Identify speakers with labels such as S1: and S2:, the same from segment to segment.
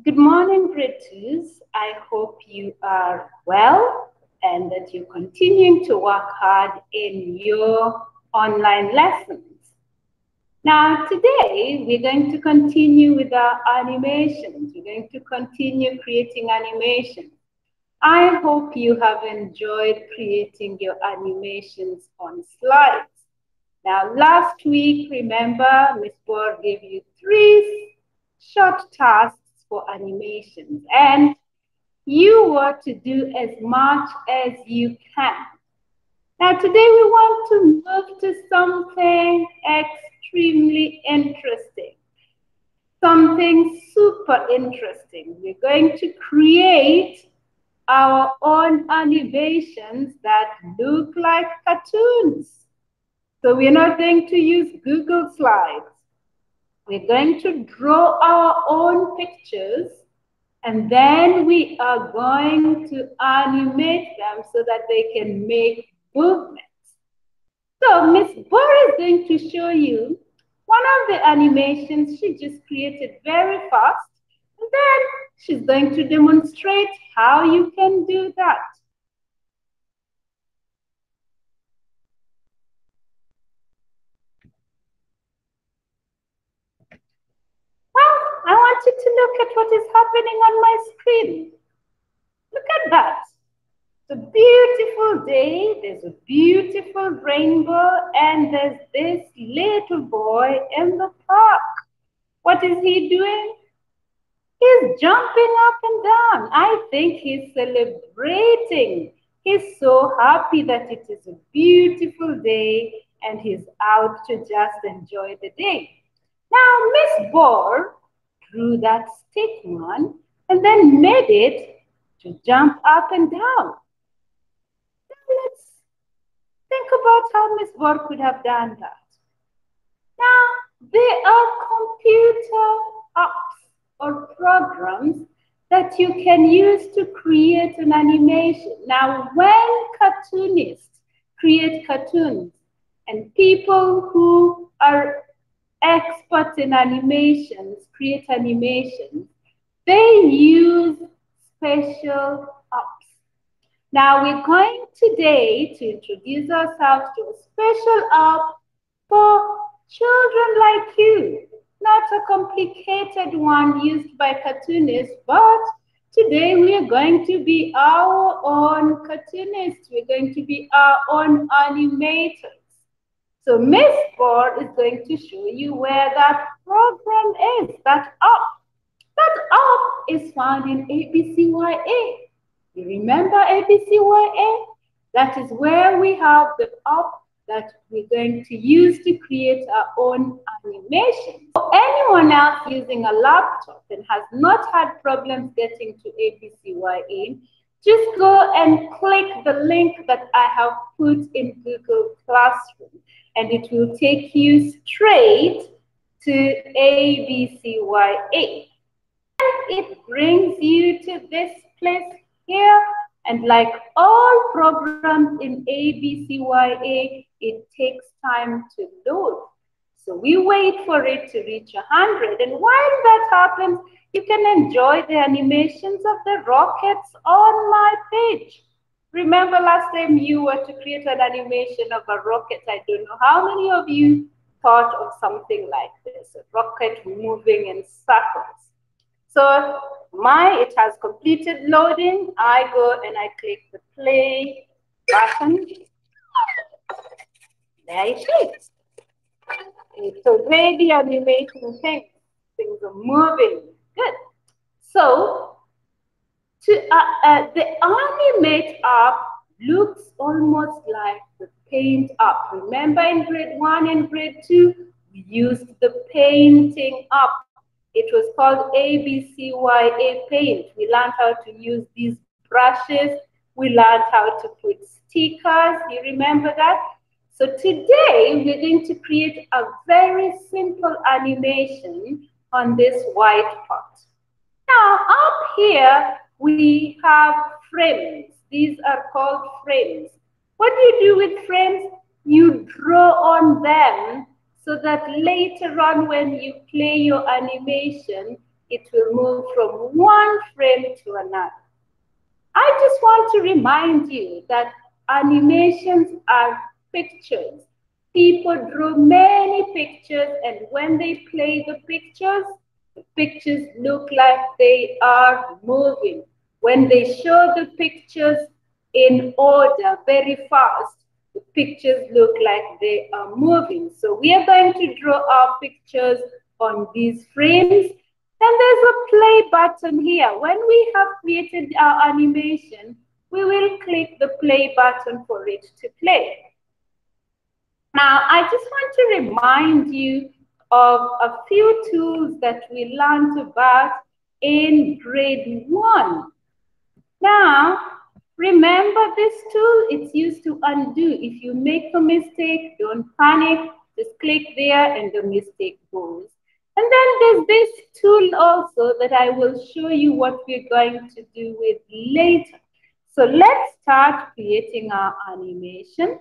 S1: Good morning, grade twos. I hope you are well and that you're continuing to work hard in your online lessons. Now, today we're going to continue with our animations. We're going to continue creating animations. I hope you have enjoyed creating your animations on slides. Now, last week, remember, Miss Bohr gave you 3 short tasks for animations, and you were to do as much as you can. Now, today we want to move to something extremely interesting, something super interesting. We're going to create our own animations that look like cartoons. So we're not going to use Google Slides. We're going to draw our own pictures, and then we are going to animate them so that they can make movements. So Miss Bohr is going to show you one of the animations she just created very fast, and then she's going to demonstrate how you can do that. Well, I want you to look at what is happening on my screen. Look at that. It's a beautiful day. There's a beautiful rainbow, and there's this little boy in the park. What is he doing? He's jumping up and down. I think he's celebrating. He's so happy that it is a beautiful day and he's out to just enjoy the day. Now, Miss Bohr drew that stick one and then made it to jump up and down. Now, let's think about how Miss Bohr could have done that. Now, there are computer apps or programs that you can use to create an animation. Now, when cartoonists create cartoons and people who are experts in animations create animations, they use special apps. Now, we're going today to introduce ourselves to a special app for children like you. Not a complicated one used by cartoonists, but today we are going to be our own cartoonists. We're going to be our own animators. So Miss Bohr is going to show you where that program is, that app. That app is found in ABCYA. You remember ABCYA? That is where we have the app that we're going to use to create our own animation. For anyone else using a laptop and has not had problems getting to ABCYA, just go and click the link that I have put in Google Classroom, and it will take you straight to ABCYA. And it brings you to this place here. And like all programs in ABCYA, it takes time to load. So we wait for it to reach 100. And while that happens, you can enjoy the animations of the rockets on my page. Remember last time you were to create an animation of a rocket. I don't know how many of you thought of something like this, a rocket moving in circles. So it has completed loading. I go and I click the play button. There it is. It's already animating things. Things are moving. Good. So the Animate app looks almost like the Paint app. Remember in grade 1 and grade 2, we used the painting app. It was called ABCYA Paint. We learned how to use these brushes. We learned how to put stickers. You remember that? So today, we're going to create a very simple animation on this white pot. Now, up here, we have frames. These are called frames. What do you do with frames? You draw on them so that later on when you play your animation, it will move from one frame to another. I just want to remind you that animations are pictures. People draw many pictures, and when they play the pictures look like they are moving. When they show the pictures in order very fast, the pictures look like they are moving. So we are going to draw our pictures on these frames. Then there's a play button here. When we have created our animation, we will click the play button for it to play. Now, I just want to remind you of a few tools that we learned about in grade 1. Now, remember this tool, it's used to undo. If you make a mistake, don't panic, just click there and the mistake goes. And then there's this tool also that I will show you what we're going to do with later. So let's start creating our animation.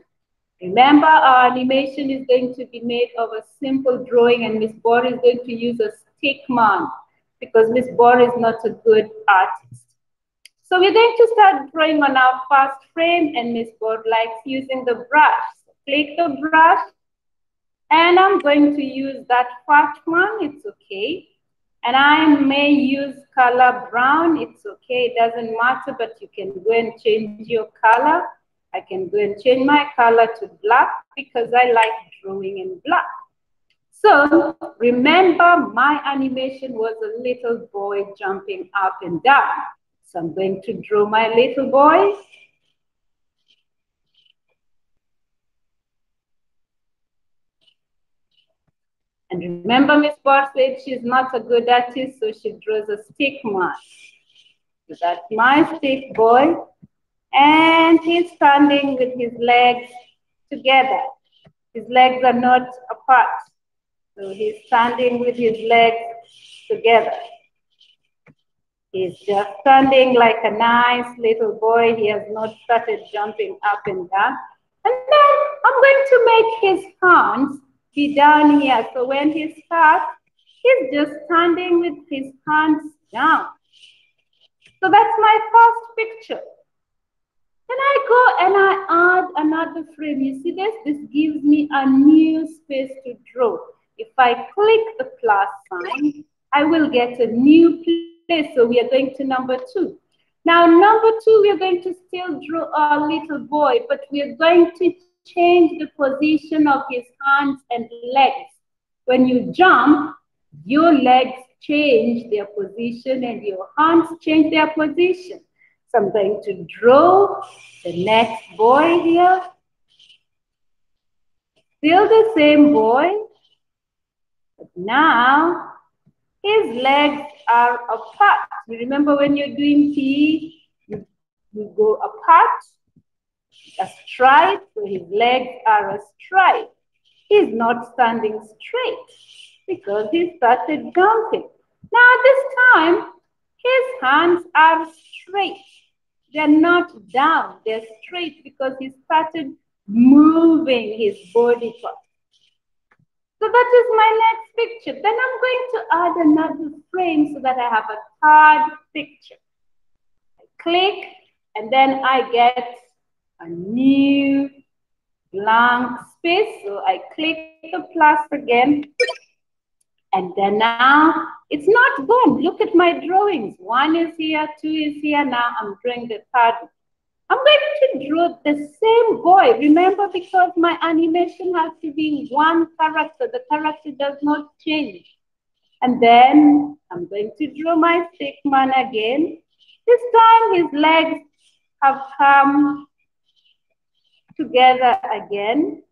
S1: Remember, our animation is going to be made of a simple drawing, and Miss Bor is going to use a stick man because Miss Bor is not a good artist. So we're going to start drawing on our first frame, and Miss Bor likes using the brush. So click the brush, and I'm going to use that fat one, it's okay. And I may use color brown, it's okay, it doesn't matter, but you can go and change your color. I can go and change my color to black because I like drawing in black. So remember, my animation was a little boy jumping up and down. So I'm going to draw my little boy. And remember, Miss Bar said she's not a good artist, so she draws a stick man. So that's my stick boy. And he's standing with his legs together. His legs are not apart. So he's standing with his legs together. He's just standing like a nice little boy. He has not started jumping up and down. And then I'm going to make his hands be down here. So when he starts, he's just standing with his hands down. So that's my first picture. Then I go and I add another frame. You see this? This gives me a new space to draw. If I click the plus sign, I will get a new place. So we are going to number 2. Now, number 2, we are going to still draw our little boy, but we are going to change the position of his hands and legs. When you jump, your legs change their position and your hands change their position. So I'm going to draw the next boy here. Still the same boy, but now his legs are apart. You remember when you're doing PE, you go apart, a stride, so his legs are a stride. He's not standing straight because he started jumping. Now this time, his hands are straight. They're not down, they're straight because he started moving his body part. So that is my next picture. Then I'm going to add another frame so that I have a third picture. I click and then I get a new blank space. So I click the plus again. And then now it's not gone. Look at my drawings. 1 is here, 2 is here. Now I'm drawing the third one. I'm going to draw the same boy. Remember, because my animation has to be one character. The character does not change. And then I'm going to draw my stick man again. This time his legs have come together again.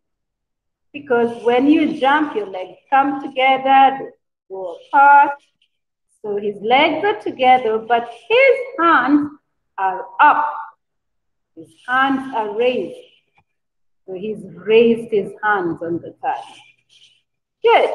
S1: Because when you jump, your legs come together, they go apart. So his legs are together, but his hands are up. His hands are raised. So he's raised his hands on the thigh. Good.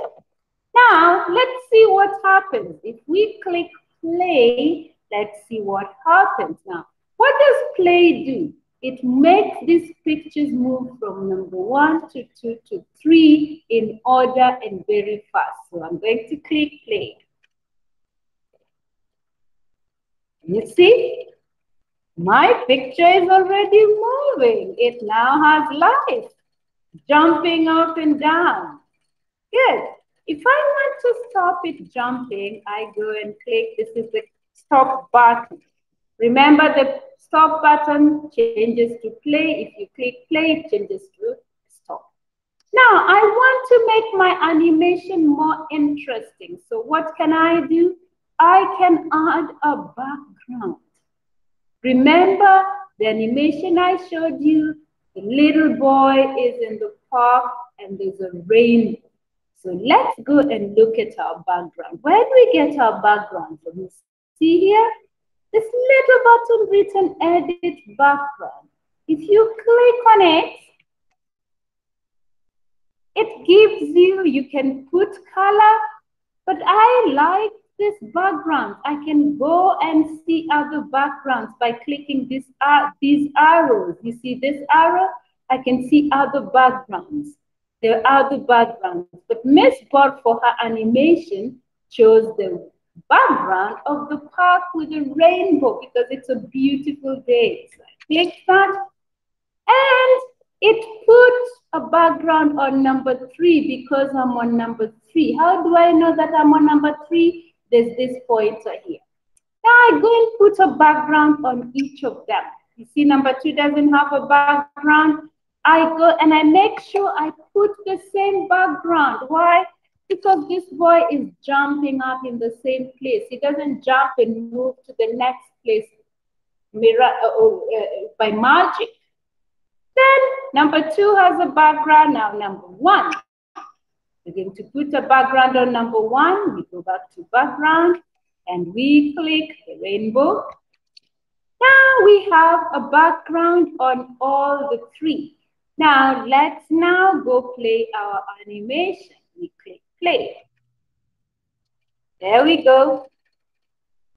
S1: Now, let's see what happens. If we click play, let's see what happens. Now, what does play do? It makes these pictures move from number 1 to 2 to 3 in order and very fast. So I'm going to click play. You see, my picture is already moving. It now has life, jumping up and down. Good. If I want to stop it jumping, I go and click. This is the stop button. Remember, the stop button changes to play. If you click play, it changes to stop. Now, I want to make my animation more interesting. So what can I do? I can add a background. Remember the animation I showed you? The little boy is in the park and there's a rainbow. So let's go and look at our background. Where do we get our background from? You see here? This little button written edit background. If you click on it gives you can put color, but I like this background. I can go and see other backgrounds by clicking these arrows. You see this arrow? I can see other backgrounds. There are other backgrounds, but Miss Bot for her animation chose the background of the park with a rainbow because it's a beautiful day. So I click that and it puts a background on number 3 because I'm on number 3. How do I know that I'm on number 3? There's this pointer here. Now I go and put a background on each of them. You see number 2 doesn't have a background. I go and I make sure I put the same background. Why? Because this boy is jumping up in the same place. He doesn't jump and move to the next place by magic. Then number 2 has a background. Now number 1. We're going to put a background on number 1. We go back to background and we click the rainbow. Now we have a background on all the 3. Now let's go play our animation. We click play. There we go.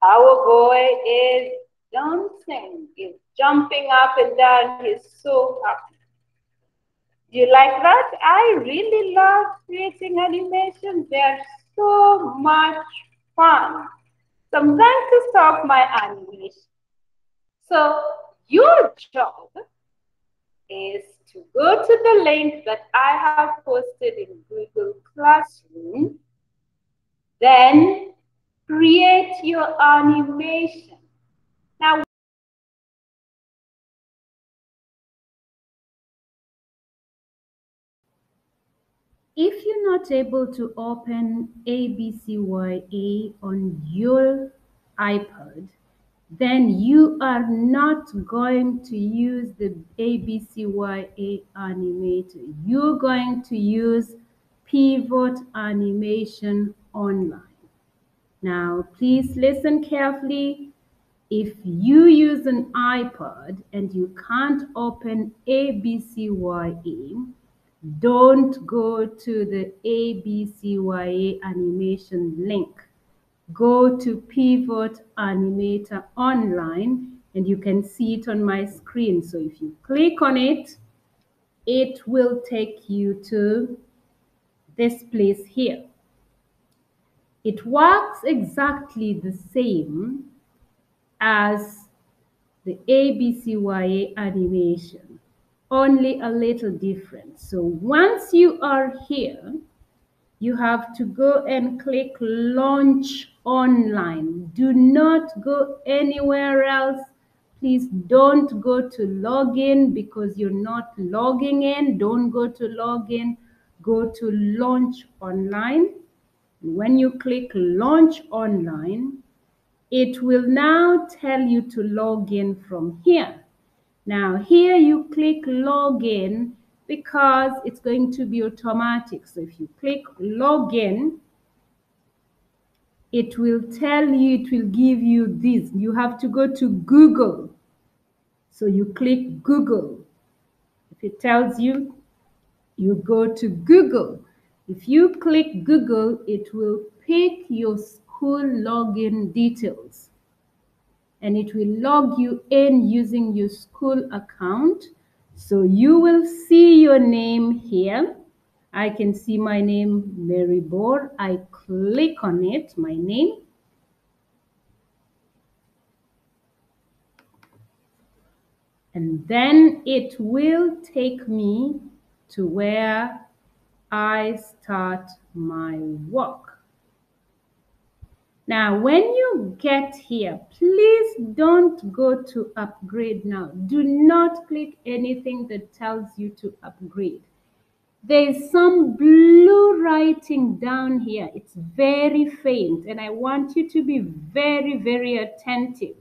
S1: Our boy is dancing. He's jumping up and down. He's so happy. Do you like that? I really love creating animations. They're so much fun. So I'm going to stop my animation. So your job is to go to the link that I have posted in Google Classroom. Then create your animation. Now, if you're not able to open ABCYA on your iPad, then you are not going to use the ABCYA animator. You're going to use Pivot Animation Online. Now, please listen carefully. If you use an iPad and you can't open ABCYA, don't go to the ABCYA animation link. Go to Pivot Animator Online and you can see it on my screen. So if you click on it, it will take you to this place here. It works exactly the same as the ABCYA animation, only a little different. So once you are here, you have to go and click Launch Online. Do not go anywhere else. Please don't go to login because you're not logging in. Don't go to login. Go to Launch Online. When you click Launch Online, it will now tell you to log in from here. Now here you click login because it's going to be automatic. So if you click login, it will tell you, it will give you this. You have to go to Google. So you click Google. If it tells you, you go to Google. If you click Google, it will pick your school login details. And it will log you in using your school account. So you will see your name here. I can see my name, Mary Bor. I click on it, my name. And then it will take me to where I start my work. Now, when you get here, please don't go to upgrade now. Do not click anything that tells you to upgrade. There's some blue writing down here. It's very faint, and I want you to be very, very attentive.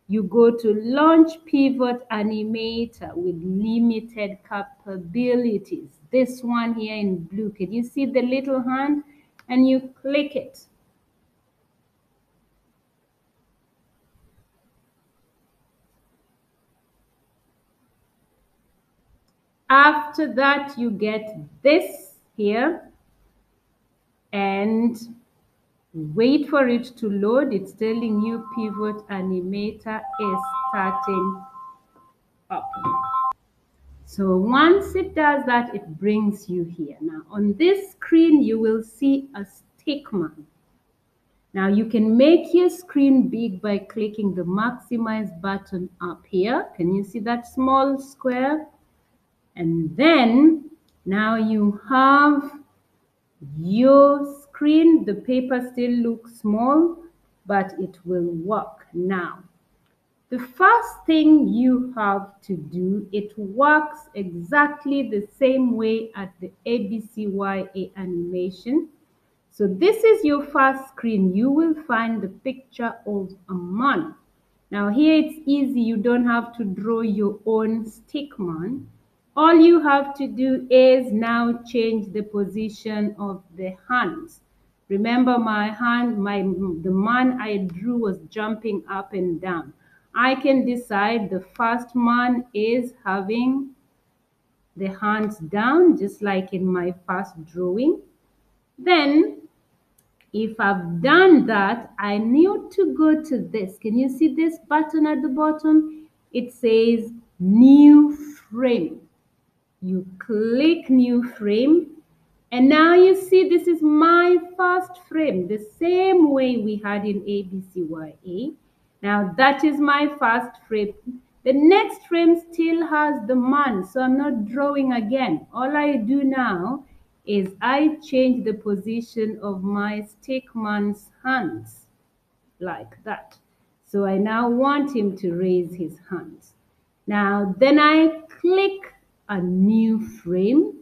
S1: You go to Launch Pivot Animator with limited capabilities. This one here in blue. Can you see the little hand? And you click it. After that, you get this here and wait for it to load. It's telling you Pivot Animator is starting up. So once it does that, it brings you here. Now on this screen, you will see a stickman. Now you can make your screen big by clicking the maximize button up here. Can you see that small square? And then now you have your screen. The paper still looks small, but it will work now. The first thing you have to do, it works exactly the same way as the ABCYA animation. So this is your first screen. You will find the picture of a man. Now here it's easy. You don't have to draw your own stickman. All you have to do is now change the position of the hands. Remember my hand, the man I drew was jumping up and down. I can decide the first man is having the hands down, just like in my first drawing. Then, if I've done that, I need to go to this. Can you see this button at the bottom? It says New Frame. You click New Frame. And now you see this is my first frame, the same way we had in ABCYA. Now that is my first frame. The next frame still has the man, so I'm not drawing again. All I do now is I change the position of my stickman's hands, like that. So I now want him to raise his hands. Now then I click a new frame.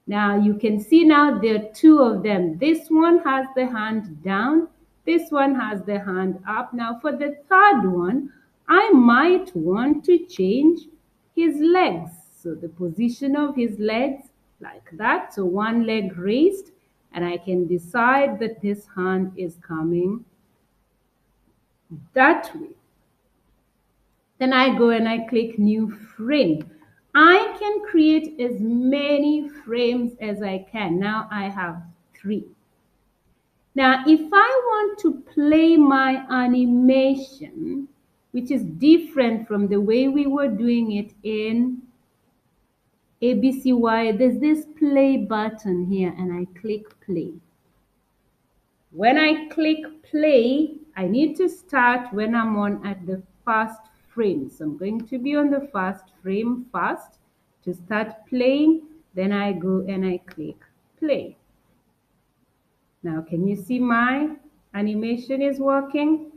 S1: Now you can see now there are two of them. This one has the hand down. This one has the hand up. Now for the third one, I might want to change his legs. So the position of his legs like that. So one leg raised, and I can decide that this hand is coming that way. Then I go and I click new frame. I can create as many frames as I can. Now I have 3. Now if I want to play my animation, which is different from the way we were doing it in ABCY, there's this play button here and I click play. When I click play, I need to start when I'm on at the first frame. So I'm going to be on the first frame first to start playing. Then I go and I click play. Now, can you see my animation is working?